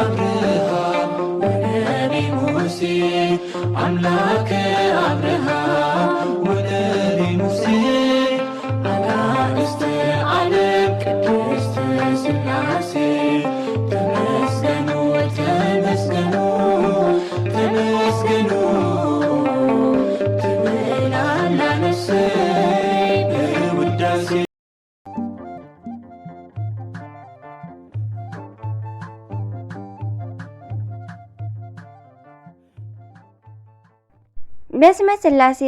አብርሃም ወነቢ ሙሴ አምላከ አብርሃም ወነቢ ሙሴ አጋዕዝተ ዓለም ቅድስት ሥላሴ ተመስገኑ ተመስገኑ ተመስገኑ ትብላላ ነፍሰይ በውዳሴ በስመ ሥላሴ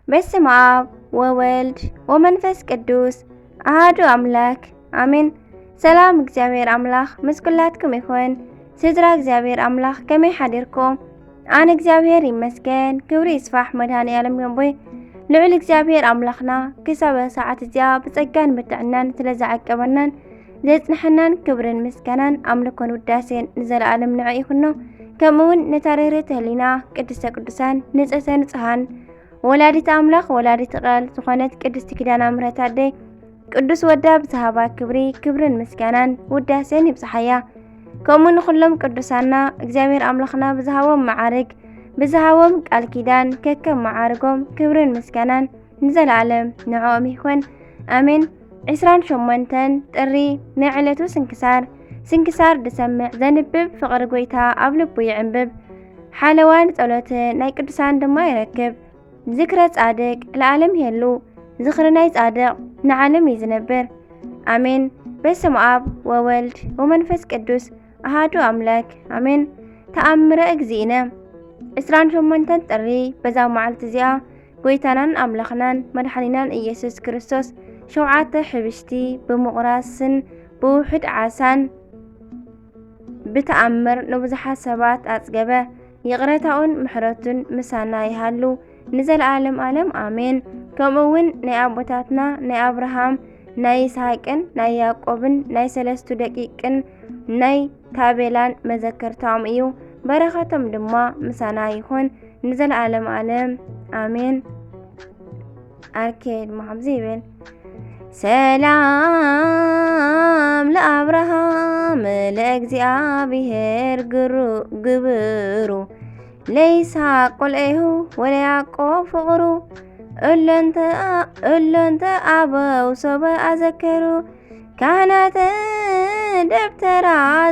በስመ አብ ወወልድ ወመንፈስ ቅዱስ አሐዱ አምላክ አሜን። ሰላም እግዚአብሔር አምላኽ ምስ ኩላትኩም ይኹን። ስድራ እግዚአብሔር አምላኽ ከመይ ሓዲርኩም? ኣነ እግዚአብሔር ይመስገን። ክብሪ ይስፋሕ መድኃኔዓለም ገንቦይ ልዑል እግዚአብሔር አምላኽና ክሳብ ሰዓት እዚኣ ብጸጋን ብጥዕናን ስለ ዝዓቀበናን ዘጽንሐናን ክብርን ምስጋናን ኣምልኮን ውዳሴን ንዘለዓለም ንዕ ይኹኖ። ከምኡውን ነታርህርት ህሊና ቅድስተ ቅዱሳን ንጽሕተ ንጽሓን ወላዲት አምላኽ ወላዲት ቃል ዝኾነት ቅድስቲ ኪዳነ ምሕረት ኣደይ ቅዱስ ወዳ ብዝሃባ ክብርን ምስጋናን ውዳሴን ይብጽሓያ። ከምኡ ንኹሎም ቅዱሳና እግዚአብሔር አምላኽና ብዝሃቦም መዓርግ ብዝሃቦም ቃል ኪዳን ከከም መዓርጎም ክብርን ምስጋናን ንዘለዓለም ንዕኦም ይኹን አሜን። 28 ጥሪ ናይ ዕለቱ ስንክሳር ድሰምዕ ዘንብብ ፍቕሪ ጎይታ ኣብ ልቡ ይዕንብብ ሓለዋን ጸሎት ናይ ቅዱሳን ድማ ይረክብ። ዝክረ ጻድቅ ለዓለም የሉ ዝኽሪ ናይ ጻድቅ ንዓለም እዩ ዝነብር አሜን። በስመ አብ ወወልድ ወመንፈስ ቅዱስ አሐዱ አምላክ አሜን። ተአምረ እግዚእነ 28 ጥሪ በዛ መዓልቲ እዚኣ ጎይታናን አምላኽናን መድኃኒናን ኢየሱስ ክርስቶስ 7 ሕብሽቲ ብምቑራስን ብውሕድ ዓሳን ብተኣምር ንብዙሓት ሰባት ኣጽገበ። ይቕረታኡን ምሕረቱን ምሳና ይሃሉ ንዘለዓለም ዓለም አሜን። ከምኡውን ናይ ኣቦታትና ናይ አብርሃም ናይ ይስሐቅን ናይ ያዕቆብን ናይ 3 ደቂቅን ናይ ታቤላን መዘከርታኦም እዩ። በረኸቶም ድማ ምሳና ይኹን ንዘለዓለም ዓለም አሜን። አርኬ ድማ ከምዚ ይብል ሰላም ለአብርሃም ለእግዚአብሔር ግብሩ ለይስሐቅ ቆልዑሁ ወለያዕቆብ ፍቕሩ እሎንተ አበው ሰበ ኣዘከሩ ካህናተ ደብተራ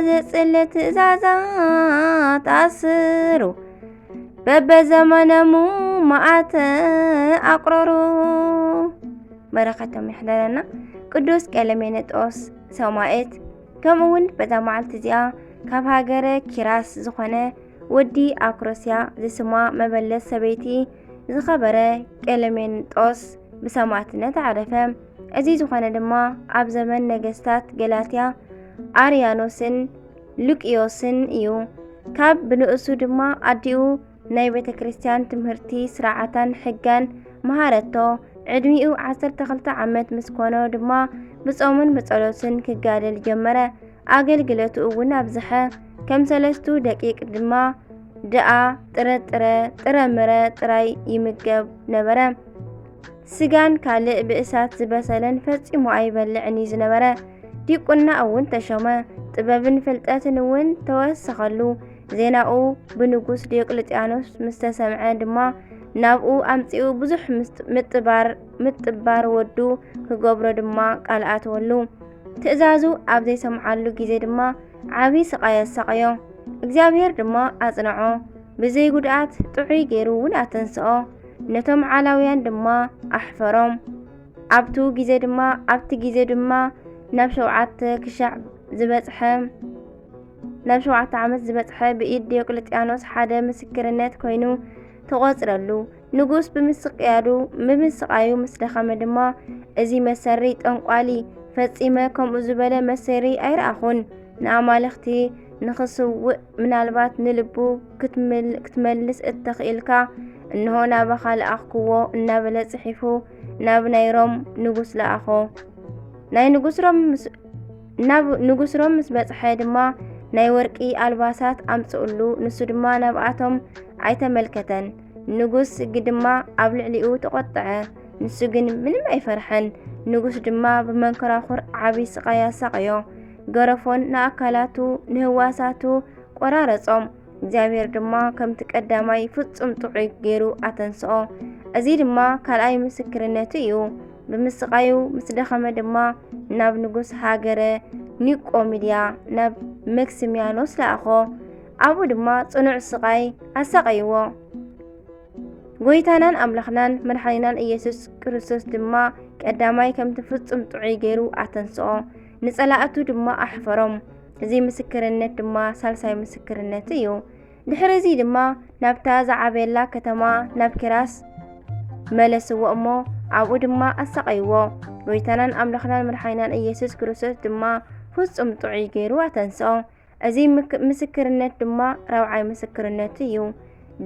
ዘጽልእ ትእዛዛት ኣስሩ በበዘመነሙ መዓተ ኣቕረሩ። በረኸቶም ይሕደረና። ቅዱስ ቀለሜንጦስ ሰማዕት። ከምኡውን በዛ መዓልቲ እዚኣ ካብ ሃገረ ኪራስ ዝኾነ ወዲ አክሮስያ ዝስማ መበለት ሰበይቲ ዝኸበረ ቀለሜንጦስ ብሰማዕትነት ዓረፈ። እዚ ዝኾነ ድማ ኣብ ዘመን ነገስታት ገላትያ አርያኖስን ሉቅዮስን እዩ። ካብ ብንእሱ ድማ ኣዲኡ ናይ ቤተ ክርስቲያን ትምህርቲ ስርዓታን ሕጋን መሃረቶ ዕድሚኡ 12 ዓመት ምስ ኮኖ ድማ ብጾምን ብጸሎትን ክጋደል ጀመረ። ኣገልግሎቱ እውን ኣብዝሐ። ከም 3 ደቂቅ ድማ ደኣ ጥረምረ ጥራይ ይምገብ ነበረ። ስጋን ካልእ ብእሳት ዝበሰለን ፈጺሙ ኣይበልዕን እዩ ዝነበረ። ዲቁና እውን ተሾመ። ጥበብን ፍልጠትን እውን ተወሰኸሉ። ዜናኡ ብንጉስ ዲዮቅልጥያኖስ ምስ ተሰምዐ ድማ ናብኡ ኣምጺኡ ብዙሕ ምጥባር ወዱ ክገብሮ ድማ ቃልኣተወሉ። ትእዛዙ ኣብ ዘይሰምዓሉ ጊዜ ድማ ዓብይ ስቃይ ኣሰቃዮ። እግዚአብሔር ድማ ኣጽንዖ። ብዘይ ጉድኣት ጥዑይ ገይሩ እውን ኣተንስኦ። ነቶም ዓላውያን ድማ ኣሕፈሮም። ኣብቲ ጊዜ ድማ ናብ 7 ዓመት ዝበጽሐ ብኢድ ዲዮቅልጥያኖስ ሓደ ምስክርነት ኮይኑ ተቆጽረሉ። ንጉስ ብምስቃዩ ምስ ደኸመ ድማ እዚ መሰሪ ጠንቋሊ ፈጺመ ከምኡ ዝበለ መሰሪ ኣይረኣኹን። ንኣማልኽቲ ንኽስውእ ምናልባት ንልቡ ክትመልስ እተኽኢልካ እንሆ ናባኻ ለኣኽክዎ እናበለ ጽሒፉ ናብ ናይ ሮም ንጉስ ለኣኾ። ናይ ንጉስ ሮም ምስ በጽሐ ድማ ናይ ወርቂ ኣልባሳት ኣምጽኡሉ። ንሱ ድማ ናብኣቶም ኣይተመልከተን። ንጉስ ግድማ ኣብ ልዕሊኡ ተቆጥዐ። ንሱ ግን ምንም ኣይፈርሐን። ንጉስ ድማ ብመንኮራኹር ዓብይ ስቃይ ኣሳቀዮ። ገረፎን ንኣካላቱ ንህዋሳቱ ቆራረጾም እግዚአብሔር ድማ ከምቲ ቀዳማይ ፍጹም ጥዑይ ገይሩ ኣተንስኦ። እዚ ድማ ካልኣይ ምስክርነቱ እዩ። ብምስቃዩ ምስ ደኸመ ድማ ናብ ንጉስ ሃገረ ኒቆሜድያ ናብ መክስሚያኖስ ለኣኾ። ኣብኡ ድማ ጽኑዕ ስቃይ ኣሰቃይዎ። ጎይታናን ኣምላኽናን መድሓኒናን ኢየሱስ ክርስቶስ ድማ ቀዳማይ ከምቲ ፍጹም ጥዑይ ገይሩ ኣተንስኦ። ንጸላእቱ ድማ ኣሕፈሮም። እዚ ምስክርነት ድማ ሳልሳይ ምስክርነት እዩ። ድሕሪ እዚ ድማ ናብታ ዝዓበየላ ከተማ ናብ ኪራስ መለስዎ እሞ ኣብኡ ድማ ኣሰቃይዎ። ጎይታናን ኣምላኽናን መድሓኒናን ኢየሱስ ክርስቶስ ድማ ፍጹም ጥዑይ ገይሩ ኣተንስኦ። እዚ ምስክርነት ድማ ራብዓይ ምስክርነት እዩ።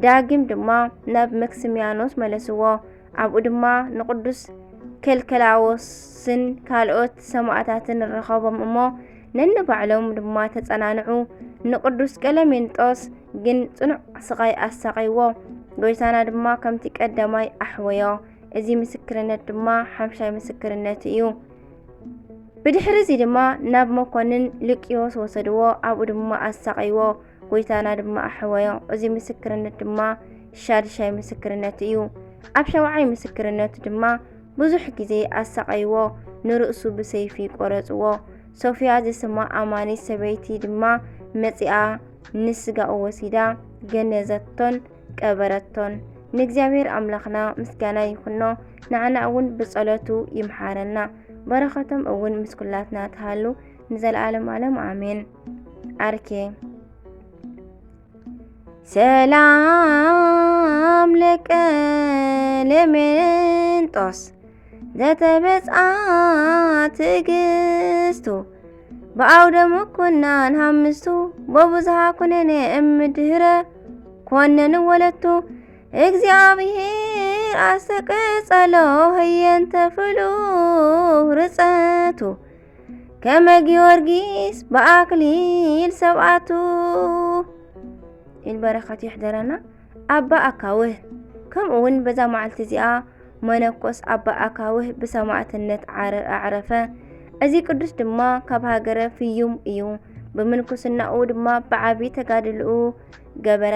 ዳግም ድማ ናብ መክስሚያኖስ መለስዎ። ኣብኡ ድማ ንቅዱስ ከልከላዎስን ካልኦት ሰማዕታትን ረኸቦም እሞ ነንባዕሎም ድማ ተጸናንዑ። ንቅዱስ ቀለሜንጦስ ግን ጽኑዕ ስቃይ ኣሰቃይዎ። ጎይታና ድማ ከምቲ ቀዳማይ ኣሕወዮ። እዚ ምስክርነት ድማ ሓምሻይ ምስክርነት እዩ። ብድሕሪ እዚ ድማ ናብ መኮንን ልቅዮስ ወሰድዎ። ኣብኡ ድማ ኣሰቃይዎ። ጎይታና ድማ ኣሕወዮ። እዚ ምስክርነት ድማ ሻድሻይ ምስክርነት እዩ። ኣብ ሸውዓይ ምስክርነቱ ድማ ብዙሕ ግዜ ኣሰቃይዎ። ንርእሱ ብሰይፊ ቆረጽዎ። ሶፊያ ዝስማ ኣማኒት ሰበይቲ ድማ መጺኣ ንስጋኡ ወሲዳ ገነዘቶን ቀበረቶን። ንእግዚአብሔር ኣምላኽና ምስጋና ይኹኖ። ንዓና እውን ብጸሎቱ ይምሓረና። በረኸቶም እውን ምስ ኩላትና ተሃሉ ንዘለዓለም ዓለም ኣሜን። አርኬ ሰላም ለቀለሜንጦስ ዘተበጽአ ትዕግስቱ በአውደ ምኩናን ሃምስቱ በብዝሃ ኩነኔ እምድህረ ኮነን ወለቱ እግዚአብሔር አስተቀጸሎ ህየንተ ፍሉህ ርጸቱ ከመ ጊዮርጊስ በአክሊል ሰብአቱ። ኢልበረኸት ይሕደረና። ኣባ ኣካውህ ከምኡውን በዛ መዓልቲ እዚኣ መነኮስ ኣባ ኣካውህ ብሰማዕትነት ኣዕረፈ። እዚ ቅዱስ ድማ ካብ ሃገረ ፍዩም እዩ። ብምንኩስናኡ ድማ ብዓቢ ተጋድልኡ ገበረ።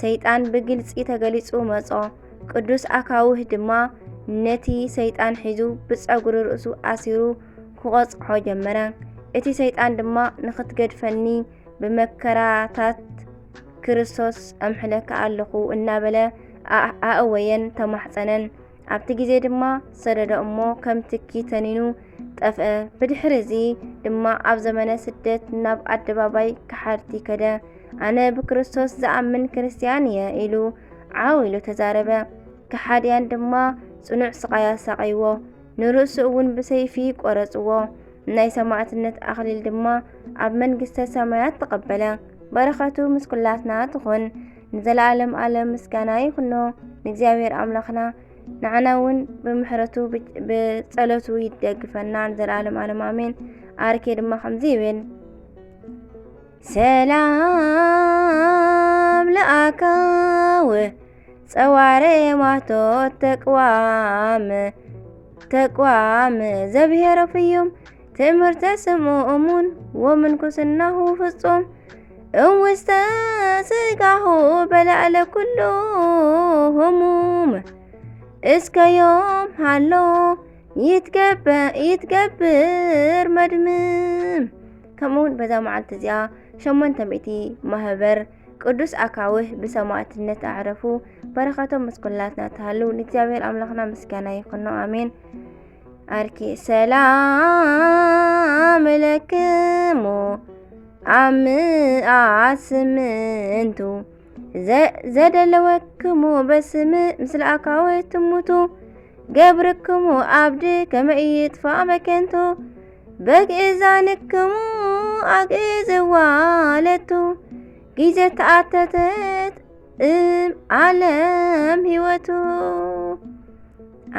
ሰይጣን ብግልፂ ተገሊጹ መጾ። ቅዱስ ኣካውህ ድማ ነቲ ሰይጣን ሒዙ ብጸጉሪ ርእሱ ኣሲሩ ክቆጽሖ ጀመረ። እቲ ሰይጣን ድማ ንኽትገድፈኒ ብመከራታት ክርስቶስ ኣምሕለካ ኣለኹ እናበለ ኣእወየን ተማሕፀነን። ኣብቲ ግዜ ድማ ሰደደ እሞ ከም ትኪ ተኒኑ ጠፍአ። ብድሕሪ እዚ ድማ ኣብ ዘመነ ስደት ናብ ኣደባባይ ክሓርቲ ከደ። ኣነ ብክርስቶስ ዝኣምን ክርስቲያን እየ ኢሉ ዓው ኢሉ ተዛረበ። ክሓድያን ድማ ጽኑዕ ስቃይ ኣሰቃይዎ። ንርእሱ እውን ብሰይፊ ቆረጽዎ። ናይ ሰማዕትነት ኣኽሊል ድማ ኣብ መንግስተ ሰማያት ተቐበለ። በረኸቱ ምስ ኩላትና ትኹን ንዘለዓለም ዓለም ምስጋና ይኹኖ። ንእግዚአብሔር ኣምላኽና ንዓና እውን ብምሕረቱ ብጸሎቱ ይደግፈና ንዘለዓለም ዓለም ኣሜን። አርኬ ድማ ከምዚ ይብል ሰላም ለአካውህ ጸዋሬ ማቶት ተቋም ዘብሔረ ፍዩም ትምህርተ ስምዑ እሙን ወምንኩስናሁ ፍጹም እውስተ ስጋሁ በላዕለ ኩሉ ህሙም እስከ ዮም ሃሎ ይትገብር መድምም። ከምኡውን በዛ መዓልቲ እዚኣ 800 ማህበር ቅዱስ ኣካውህ ብሰማዕትነት ኣዕረፉ። በረኸቶም ምስ ኩላትና ተሃሉ ንእግዚአብሔር ኣምላኽና ምስጋና ይኹኖ ኣሜን። አርኪ ሰላም ለክሙ ኣምአት ስምንቱ ዘደለወክሙ በስም ምስለ ኣካውህ ትሙቱ ገብርክሙ ኣብድ ከመ ኢይጥፋእ በከንቱ በግእዛንክሙ ኣግእዝዋ ለቱ ጊዜ ተኣተተት ዓለም ህይወቱ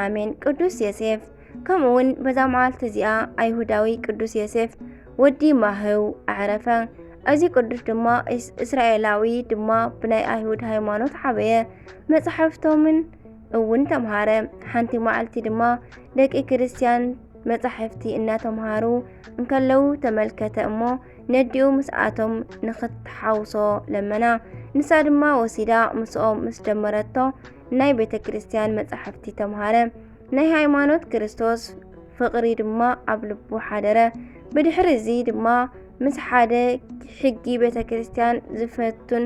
አሜን። ቅዱስ ዮሴፍ ከምኡውን በዛ መዓልቲ እዚኣ ኣይሁዳዊ ቅዱስ ዮሴፍ ወዲ ማህው ኣዕረፈ። እዚ ቅዱስ ድማ እስራኤላዊ ድማ ብናይ ኣይሁድ ሃይማኖት ሓበየ። መጽሓፍቶምን እውን ተምሃረ። ሓንቲ መዓልቲ ድማ ደቂ ክርስቲያን መጻሕፍቲ እናተምሃሩ እንከለው ተመልከተ እሞ ነዲኡ ምስኣቶም ንኽትሓውሶ ለመና። ንሳ ድማ ወሲዳ ምስኦም ምስ ደመረቶ ናይ ቤተ ክርስቲያን መጻሕፍቲ ተምሃረ። ናይ ሃይማኖት ክርስቶስ ፍቕሪ ድማ ኣብ ልቡ ሓደረ። ብድሕሪ እዚ ድማ ምስ ሓደ ሕጊ ቤተ ክርስቲያን ዝፈቱን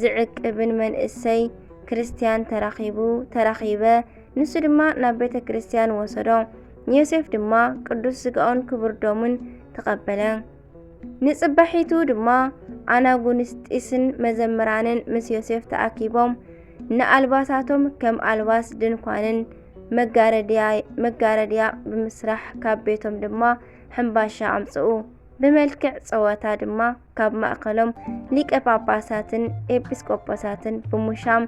ዝዕቅብን መንእሰይ ክርስቲያን ተራኺበ። ንሱ ድማ ናብ ቤተ ክርስቲያን ወሰዶ። ዮሴፍ ድማ ቅዱስ ስጋኦን ክቡር ደሙን ተቐበለ። ንጽባሒቱ ድማ ኣናጉንስጢስን መዘምራንን ምስ ዮሴፍ ተኣኪቦም ንኣልባሳቶም ከም ኣልባስ ድንኳንን መጋረድያ ብምስራሕ ካብ ቤቶም ድማ ሕምባሻ ኣምጽኡ። ብመልክዕ ጸወታ ድማ ካብ ማእኸሎም ሊቀ ጳጳሳትን ኤጲስቆጶሳትን ብሙሻም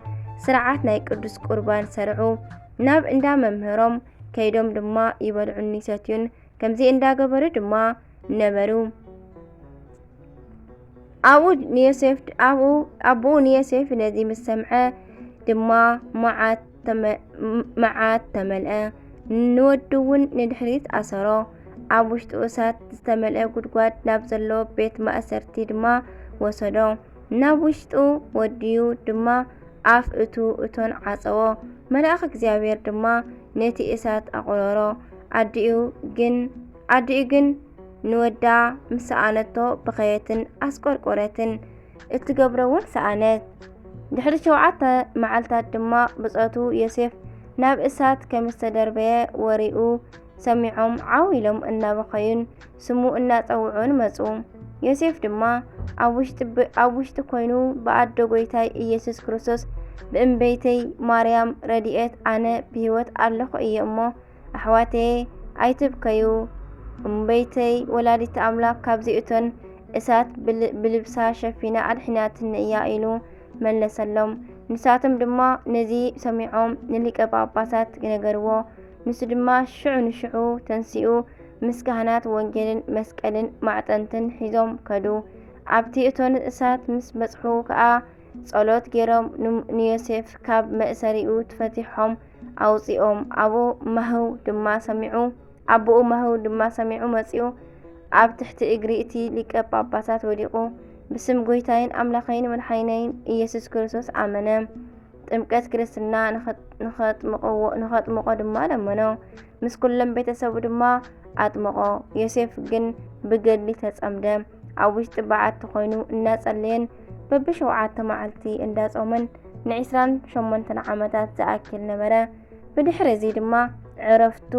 ስርዓት ናይ ቅዱስ ቁርባን ሰርዑ። ናብ እንዳ መምህሮም ከይዶም ድማ ይበልዑን ይሰትዩን ከምዚ እንዳገበሩ ድማ ነበሩ። ኣቡኡ ንዮሴፍ ነዚ ምስ ሰምዐ ድማ መዓት ተመልአ። ንወዱ እውን ንድሕሪት ኣሰሮ። ኣብ ውሽጡ እሳት ዝተመልአ ጉድጓድ ናብ ዘለዎ ቤት ማእሰርቲ ድማ ወሰዶ። ናብ ውሽጡ ወዲዩ ድማ ኣፍ እቶን ዓፀዎ። መልአኽ እግዚአብሔር ድማ ነቲ እሳት ኣቆረሮ። ኣዲኡ ግን ንወዳ ምስ ሰኣነቶ ብኸየትን ኣስቆርቆረትን እትገብረውን ሰኣነት። ድሕሪ 7 መዓልታት ድማ ብጾቱ ዮሴፍ ናብ እሳት ከም ዝተደርበየ ወሪኡ ሰሚዖም ዓዊሎም እናበኸዩን ስሙ እናጸውዑን መጹ። ዮሴፍ ድማ ኣብ ውሽጢ ኮይኑ ብኣዶ ጎይታይ ኢየሱስ ክርስቶስ ብእንበይተይ ማርያም ረድኤት ኣነ ብህይወት ኣለኹ እየ እሞ ኣሕዋተየ ኣይትብከዩ፣ እምበይተይ ወላዲተ ኣምላክ ካብዚ እቶን እሳት ብልብሳ ሸፊና ኣድሒናትኒ እያ ኢሉ መለሰሎም። ንሳቶም ድማ ነዚ ሰሚዖም ንሊቀ ጳጳሳት ነገርዎ። ንሱ ድማ ሽዑ ንሽዑ ተንሲኡ ምስ ካህናት ወንጌልን መስቀልን ማዕጠንትን ሒዞም ከዱ። ኣብቲ እቶን እሳት ምስ በጽሑ ከዓ ጸሎት ገይሮም ንዮሴፍ ካብ መእሰሪኡ ተፈቲሖም ኣውፂኦም። ኣቡኡ መህው ድማ ሰሚዑ መጺኡ ኣብ ትሕቲ እግሪ እቲ ሊቀ ጳጳሳት ወዲቑ ብስም ጎይታይን ኣምላኸይን መድሓኒነይን ኢየሱስ ክርስቶስ ኣመነ። ጥምቀት ክርስትና ንኸጥምቆ ድማ ለመኖ። ምስ ኩሎም ቤተሰቡ ድማ ኣጥምቆ። ዮሴፍ ግን ብገድሊ ተጸምደ። ኣብ ውሽጢ በዓቲ ኮይኑ እናጸለየን በብ7 መዓልቲ እንዳጾመን ን28 ዓመታት ዝኣክል ነበረ። ብድሕሪ እዚ ድማ ዕረፍቱ